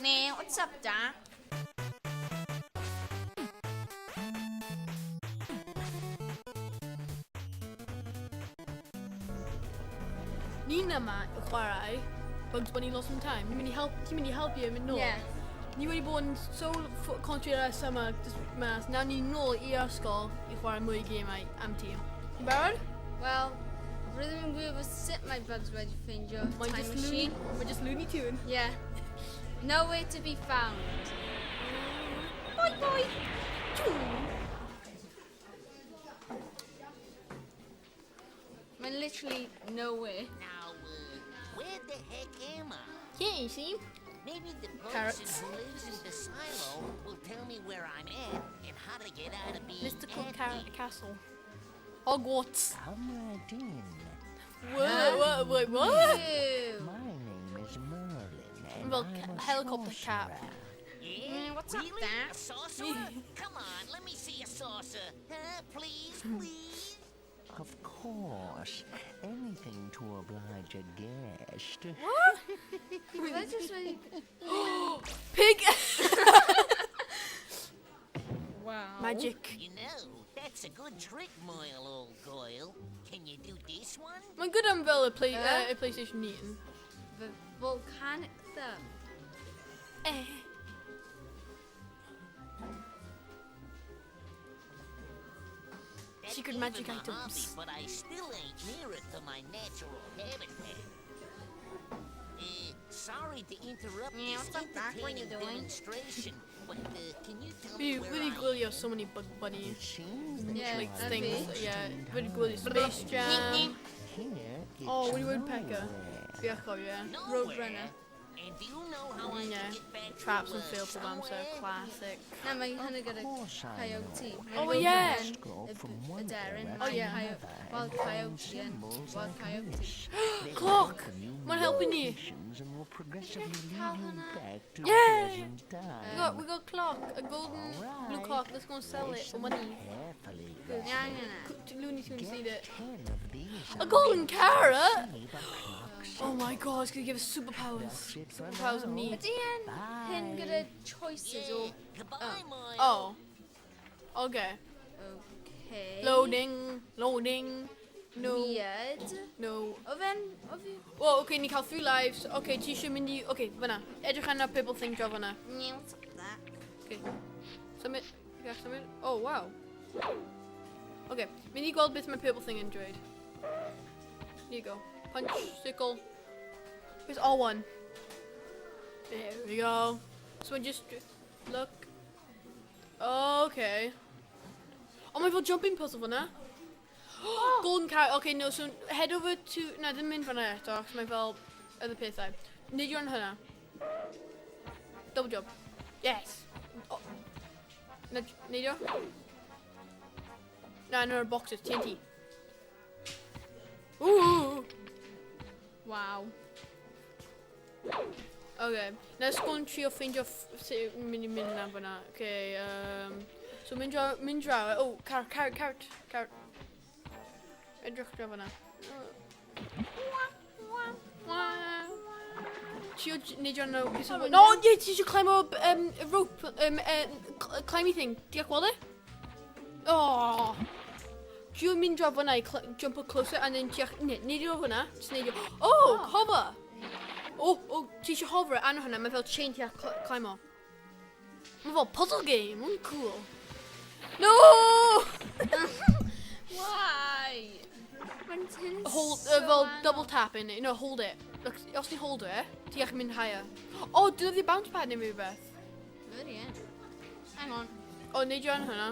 Nah, what's up, Doc? Nina ma, chwarae, Bugs Bunny Lost in Time. Ti'n mynd i helpu mynd nôl? Yeah. Ni wedi bod yn so country ers yma, mas. Nawr ni nôl i ysgol i chwarae mwy gemau am ti. Ti'n barod? Well, rhythm and groove was sit my bugs wedi ffeindio time machine. We're just Looney Tune. Yeah. Nowhere to be found. Bye bye. I'm literally nowhere. Now, where the heck am I? Yeah, you see? Maybe the Carrots. person who lives in the silo will tell me where I'm at and how to get out of being Mystical empty. Castle. Hogwarts. Come right in. Wait, what? Ew. My name is Merlin, and Well, I'm a helicopter cap. sorcerer. Yeah? What's up, really? Dad? A sorcerer? Come on, let me see a saucer. Please, please. Of course, anything to oblige a guest. That's just really... Pig! Wow. Magic. You know, that's a good trick, Moyle, old Goyle. Can you do this one? Mae'n good am fel y PlayStation Newton. The volcanic thumb. That's Secret even magic my items. hobby, but I still ain't near it to my natural habitat. Sorry to interrupt Yeah, this what's up, Doc? What you entertaining doing? demonstration, but can you tell me where Really I gwylio so many Bug Bunny It seems that Yeah, you like are things. lost Yeah, in really time. gwylio Space Jam. Here, Oh, it's Woody Woodpecker. nowhere. Diolch o, yeah. Nowhere. Roadrunner. And do you know how I Yeah. can get back Traps to, and Failed Programs are somewhere? classic. Now my honey got a course I coyote. Oh, Roadrunner yeah. and Go from a one Darren. era Oh, to yeah. another Wild and find coyote and symbols wild like coyote. this. They Clock! welcome you Wanna with help in you? patience and will progressively lead How you can I- back to Yay! pleasant times. We got a clock, a golden blue Alright. clock. Let's go and sell it for money. Carefully, Yeah, I'm gonna. Looney Tunes need get it. 10 of these. A golden carrot? See the clock's Oh my god, it's gonna give us superpowers. That's it for Superpowers of now. need. At the end, Pin got a choices or Goodbye, Moyle. Oh. Okay. okay. Loading. No. Weird. No. Oven. Oven. Well, okay, ni cael 3 lives. Okay, ti eisiau mynd i... Okay, fyna. Edrych arno purple thing draw fyna. Yeah, what's up with that? Okay. Submit. Okay, submit. Oh, wow. Okay, mynd i gweld beth mae purple thing yn dweud. Here you go. Punch, circle. Where's R1? There we go. So I just look. Okay. Oh my god, jumping puzzle fyna. Golden carrot. Okay, no, so head over to... Na, ddim mynd fyna eto, cos mae fel other pethau. Nid yw'n hynna. Double jump. Yes. Oh. Neidio? Na, no, boxes, TNT. Ooh! Wow. Okay, let's go and trio ffeindio mynd na fyna. Okay, so mynd draw. Oh, carrot. Edrych draw fyna. Trio neidio no piece of wood. No, yeah, you should climb up a rope, climby thing. Diolch gweld e? Oh! Trio mynd draw fyna I jump up closer and then diolch... Neidio hwnna. Just neidio. Oh, hover! Oh, ti eisiau hover anna hwnna, mae fel chain ti a climb o. Mae fel puzzle game, mae'n cool. No! Why? When Tin is Hold, so fel annoying. double tap in it. No, hold it. Look, os ti'n hold it, ti eich mynd higher. Oh, dyna di bounce pad neu rhywbeth. Bloody hell. Hang on. Oh, neidio an hwnna.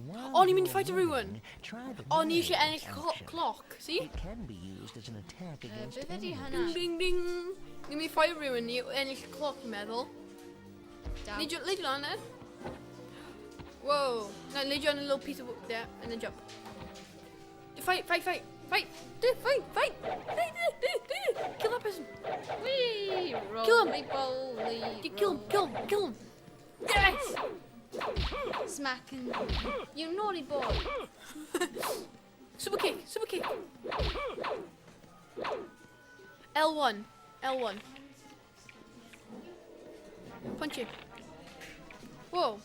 One Oh, ni'n mynd i fight more everyone. morning, try the Oh, ni mirror eisiau ennill function. clock, see? It can be used as an attack against Beth ydi enemies. hynna? Ding, ding, ding. Ni'n mynd i fight everyone, ni ennill clock, i'n meddwl. Down. Neidio, leidio lan, eh? Whoa. No, leidio on a little piece of wood there, and then jump. Fight. Do fight. Kill that person. Whee! Kill him. Roly-poly. Kill him. Yes! Smacking. You naughty boy. Super kick. L1. Punch it. Whoa.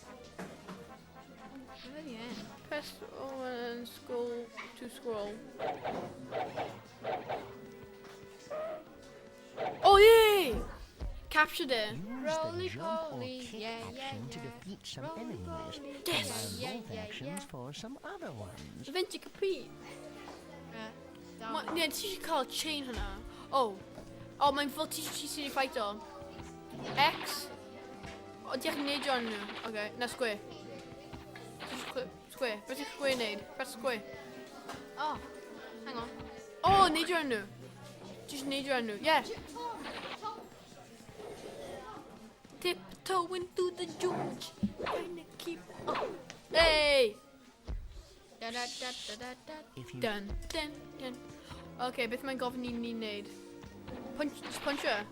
Where are you in? Press O and scroll to scroll. Oh yay! Captured it. Use the Roly jump or poly, kick yeah, action to yeah. defeat some Roly enemies. poly, Yes. And yeah, both yeah, actions yeah. for some other ones. Adventure complete. Down. Yeah, teacher called chain hana. Oh. Oh, mijn veel teacher city fighter. X. Oh, die heeft nade on nu. Okay, now square. Square. Press the square nade. Press square. Oh, hang on. Oh, nade on nu. Just nade on nu. Yeah. Tiptoe into the George. Trying to keep up. Hey. Da da da da da da. If you Dun, dun, dun. Okay, beth mae'n gofyn i ni wneud? Just punch her.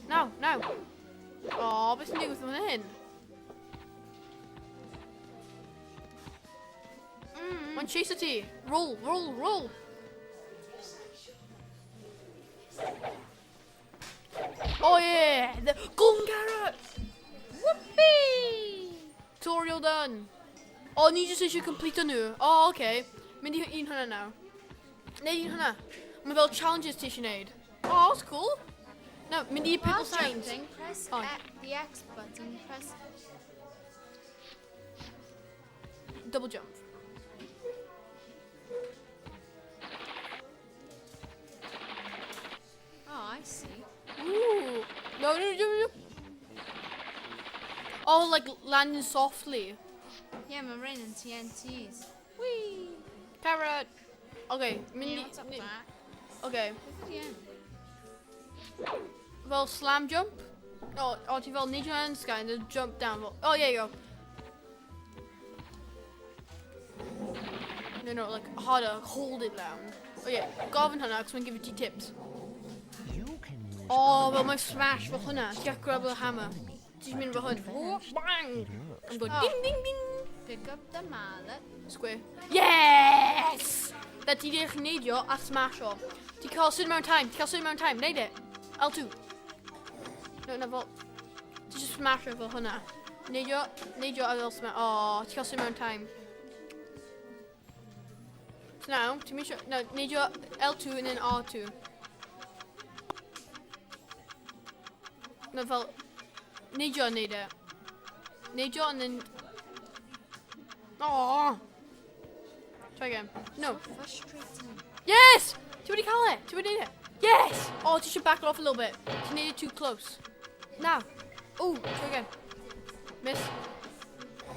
Now. Oh, beth yn digwydd fan hyn? Mae'n chase ti. Roll. Oh yeah, the golden carrot. Whoopee! Tutorial done. Oh, ni just eisiau complete nhw. Oh, okay. Mynd i un hwnna nawr. Neud un hwnna. Mae fel challenges ti eisiau neud. Oh, that's cool. No, mynd i While people signs. jumping, press Oh. the X button. Press. Double jump. Oh, I see. Ooh. No. Oh, like landing softly. Yeah, I'm raining TNTs. Whee! Carrot. Okay, Yeah, mynd what's up i... that? Okay. Look at the end. Fel slam jump. Oh, ti fel neud your hands guy and then jump down. Oh, yeah, you go. No, like harder, hold it down. Oh yeah, gofyn hwnna, cos mae'n give you tips. you can use Oh, fel mae'n smash fel hwnna. Ti'n gallu grab y hammer. Ti'n mynd fel hwn. Oh, bang! I'm going Oh. ding, ding, ding. Pick up the mallet. Square. Yes! Da ti di eich neidio a smash o. Ti'n cael syn mewn time. Neud it. L2. No, fel... Ti just smash o fel hwnna. Neidio a fel smash. Oh, ti'n cael syn mewn time. So now, to make sure... No, neidio L2 and then R2. No, fel... Neidio a neud it. Neidio and then... Oh! Try again. No. Frustrating. Yes! Ti wedi cael it? Ti wedi neud it? Yes! Oh, ti should back off a little bit. Ti neud it too close. Now. Oh, try again. Miss.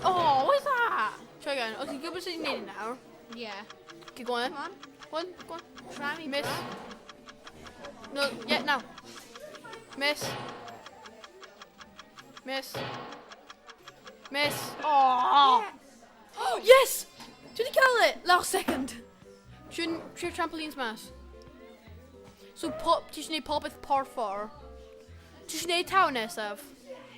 Oh, what is that? Try again. Okay, good bit you need it now. Yeah. Keep going. Come on. Go on. Try me, Miss. bro. No, yeah, now. Miss. Oh. Oh, yes! Ti wedi cael it? Last second. Siwr trampolines mas. So, ti eisiau neud popeth porffor. Ti eisiau neud taw nesaf.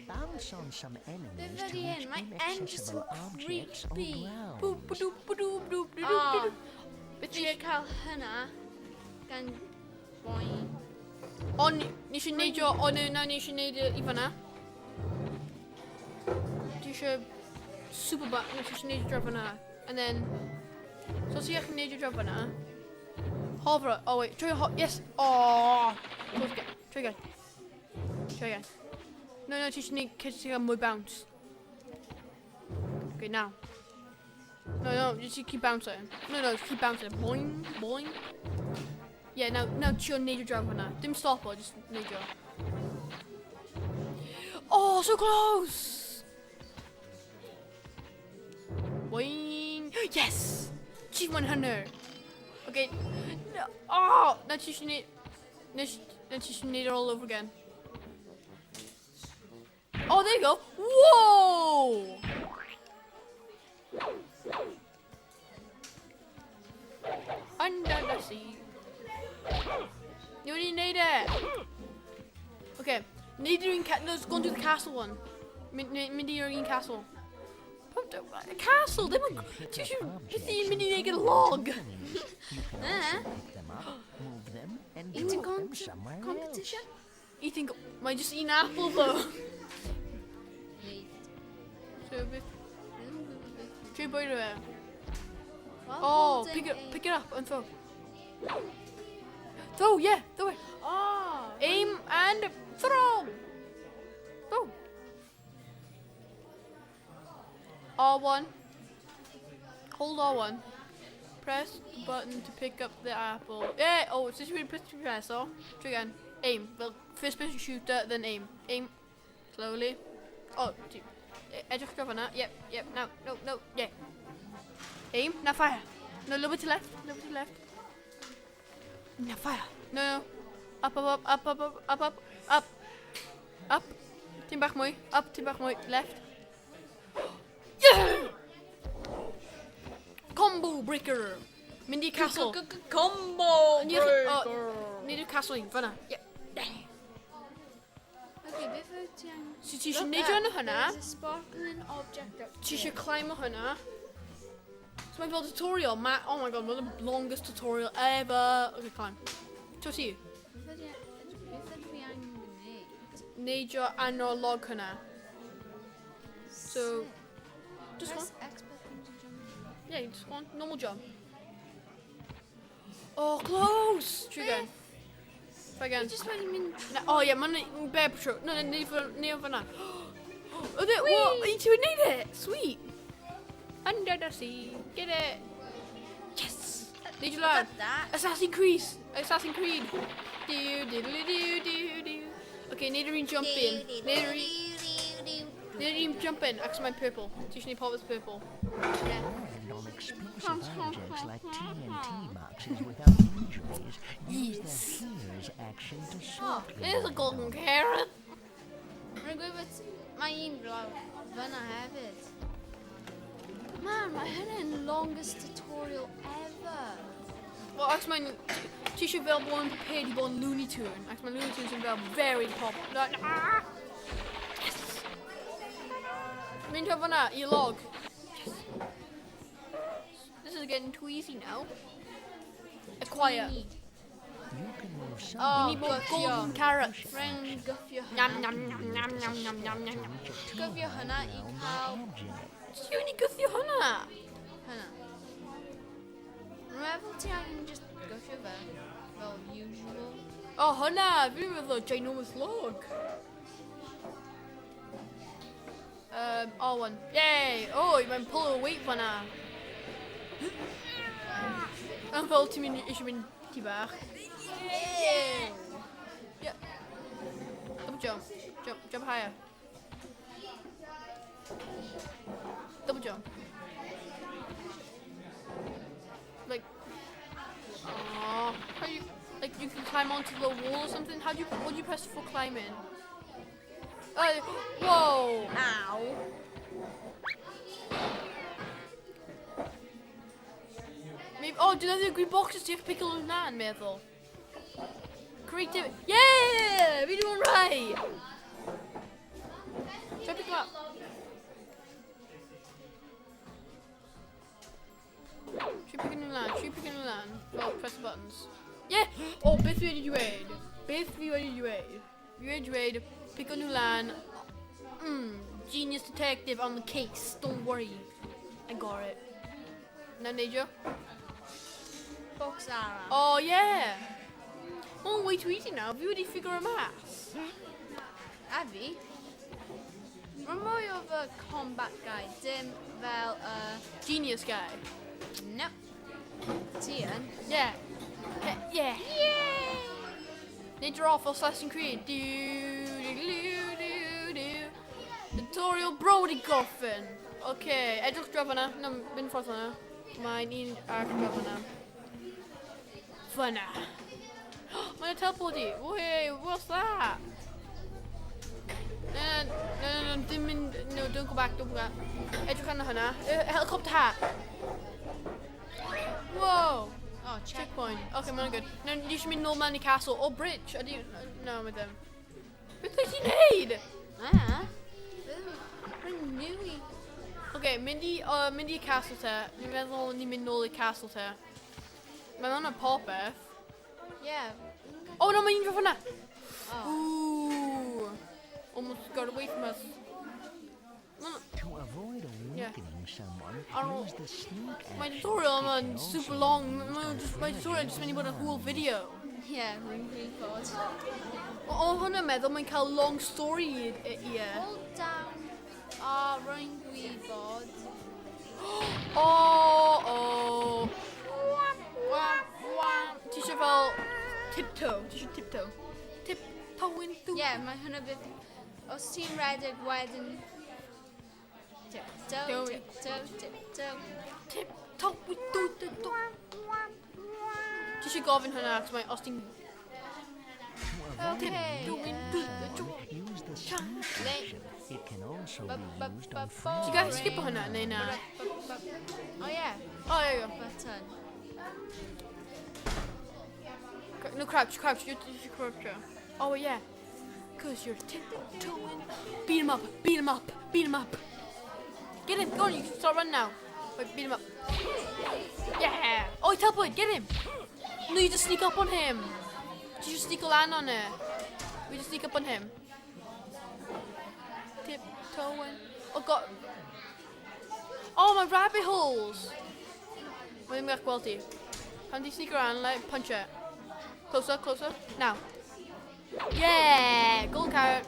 bounce on some enemies to very reach end. My end just inaccessible looks objects or creepy. Boop, grounds. ba-doop, ba-doop, doop, doop, Oh. doop. Beth ti'n cael hynna gan boing. O, ni eisiau neidio, o na ni eisiau neud i fanna. Ti eisiau super back, ni eisiau neud i drop fanna. And then, so ti eisiau neud i drop fanna. Hover, oh wait, yes, oh. Try again. No, ti eisiau neud, cys ti gael mwy bounce. Okay, now. No, just keep bouncing. No, just keep bouncing. Boing, boing. Yeah, now chill, need your drive on that. Didn't stop her, just need your. Oh, so close! Boing. Yes! She's 100. Okay. No. Oh! Now she should need. Now she should need it all over again. Oh, there you go. Whoa! Under the sea. You already need it. Okay. Need to let's go and do the castle one. Mindy, you're in castle. A castle. They were. Just you, Mindy, they get a log. You can also pick them up, move them, and It's a drop them somewhere competition. else. eating... Mae'n just eating apple though. Neat. So, beth... Try bwyd o fe. While Oh, holding pick it up and throw. Throw, yeah, throw it. Oh. Aim and throw. Throw. R1. Hold R1. Press the button to pick up the apple. Yeah, oh, it's just really press, oh. Try again. Aim. Well, first person shooter, then aim. Aim. Slowly. Oh, edge of cover now. Yep, now, no, yeah. Aim, now fire. No, a little bit to left, Now fire. No. Up. Team back mooi. Up, team back mooi. Left. Yeah! Combo breaker. Mindy castle. Combo Need a castle in fanna. Yep. Okay, beth wyt ti angen... So ti eisiau neud yn hynna. There's a sparkling object up Ti eisiau climb o hynna. So mae'n fel tutorial. Oh my god, the longest tutorial ever. Okay, climb. To ti. Beth ydw i angen gwneud? Neud o analog hynna. So, just Press one. X button to jump. Yeah, just one. Normal jump. Oh, close! Try again. Try again. Just when you mean... Oh yeah, mae'n bear patrol. No, neud fanna. Oh, what? You two need it. Sweet. Under the sea. Get it. Yes. Need you learn. that. Assassin's Creed. Do. Okay, need to jump in. Need to jump in. Actually, mine purple. Usually pop is purple. Yeah. Non-explosive objects like TNT boxes without injuries use their healer's action to softly There's a golden carrot. Rwy'n gweud bod mae un blaw fyna hefyd. Man, mae hynny'n longest tutorial ever. Well, actually, mine. Ti eisiau fel bod yn prepared I bod yn Looney Tune. Actually, my Looney Tunes yn fel very pop. Yes. Mynd o fanna I log. Yes. This is getting too easy now. Acquire. You can move some We need more golden carrots. Rwy'n gyffio Yum hynna. yum. Gyffio hynna I cael Ti'n mynd I gythio hwnna? hynna. Rwy'n meddwl ti angen just gyffio fe, fel usual. Oh, hwnna! Fi'n meddwl ginormous log. R1. Yay! Oh, mae'n pull a weight fanna. Yn fel ti'n mynd eisiau mynd ti bach. Yeah. Double jump higher. Double jump. Like, how you, like you can climb onto the wall or something? What do you press for climbing? Whoa! Ow. Maybe, oh, do you know the green boxes do you have to pick a little man, meddwl? Creative. Yeah! We're doing right! Try to pick them up. Should pick a new land. Well, press the buttons. Yeah! Oh, beth fi wedi dweud. Pick a new land. Genius detective on the case. Don't worry. I got it. Now, Naja. Box arrow. Oh, yeah! Oh, way too easy now. Fi wedi figure am mas. A fi. Mae'n mwy o fy combat guy, dim fel Genius guy. no. Ti yn? Yeah. Yeah. Need draw for Assassin's Creed. Tutorial Brody Goffin. Okay, edrych draf yna. No, mynd ffordd yna. Mae'n un ar draf yna. Fyna. Mae'n teleporti. Wait, what's that? No, dim mynd. No, don't go back. Edrych yna hynna. Helicopter hat. Whoa. Oh, Checkpoint. Okay, mae'n good. No, ni eisiau mynd nôl mewn I castle. O, bridge. No, with them. Beth wyt ti'n neud? Rwy'n newi. Okay, mynd I castle te. Ni'n meddwl ni'n mynd nôl I castle te. Mae'n hwnna popeth. Yeah. Oh no, mae'n un draf hwnna. Oh. Ooh. targeting someone, I don't- use the sneak My action. tutorial It man can super also long. be used My tutorial just meant about a whole video. Yeah, mae'n rhy bod. O hwnna meddwl mae'n cael long story ie. Hold down. Rwy'n gwybod. O. Ti eisiau fel tiptoe? Ti eisiau tiptoe? Tiptoeing through. Ie, mae hwnna bydd... Os ti'n redeg wedyn... Tiptoe, tiptoe, tiptoe. Tiptoe through the door. Ti eisiau gofyn hwnna os ti'n... Tiptoeing through the door. Use the sneak action. It can also be used on Ti free. gael skip hwnna neu na? O ie, O ie. button. No, crouch. You should crouch. Oh, yeah. Because you're tiptoeing. Beat him up. Get him. Go on, you can start running now. Wait, beat him up. Yeah. Oh, he teleported. Get him. No, you just sneak up on him. You just sneak a land on it. We just sneak up on him. Tiptoeing. Oh, God. Oh, my rabbit holes. What do you make quality? How do you sneak around, like, punch it? Closer. Now. Yeah! Golden carrot.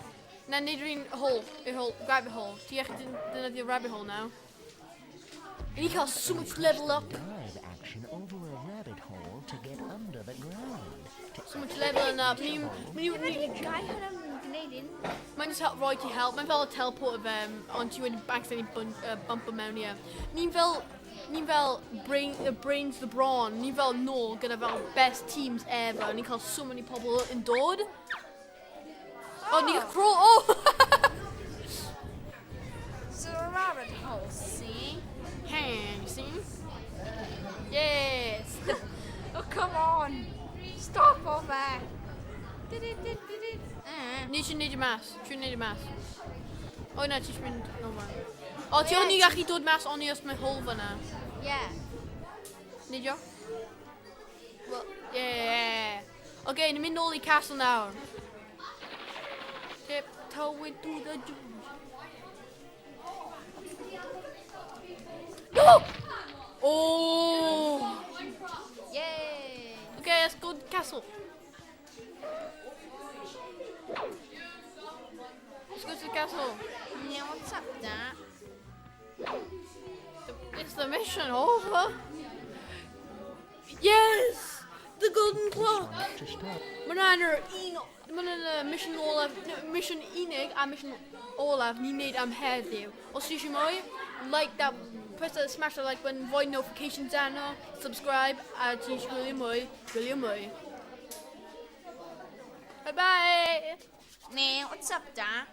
Now need a hole. Rabbit hole. Ti echt in rabbit hole now. And you can so much level up. Dive action over a rabbit hole to get under the ground. So much leveling up. Gai hwnna'n gwneud un. Mae'n just help Roy to help. Mae'n fel a teleport onto you and accidentally bump him mewn, yeah. Ni'n fel brains the brawn. Ni'n fel nôl gyda fel best teams ever. Ni'n cael so many pobl yn dod. Oh, ni'n cael crawl. Oh! So a rabbit hole, see? Hey, you see? Yes! Oh, come on. Stop over. Ni eisiau neud y mas. Ti'n neud y mas. O na, ti eisiau mynd nôl. O, ti o'n i gallu dod mas o'n i os mae hole fyna. Yeah. Neidio? Well, yeah. Okay, ni'n mynd nôl i castle nawr. Tiptoe through the door. No! Oh! Yay. Okay, let's go to the castle. Let's go to the castle. Yeah, what's up, Dad? Is the mission over? Yes! The golden clock! To stop. Mae'n mission olaf, mission unig a mission olaf ni'n neud am heddiw. Os ti eisiau mwy, like that, press that smash the like button, void notifications arno, subscribe, a ti eisiau gwylio mwy. Bye bye! Nee, what's up, Dad?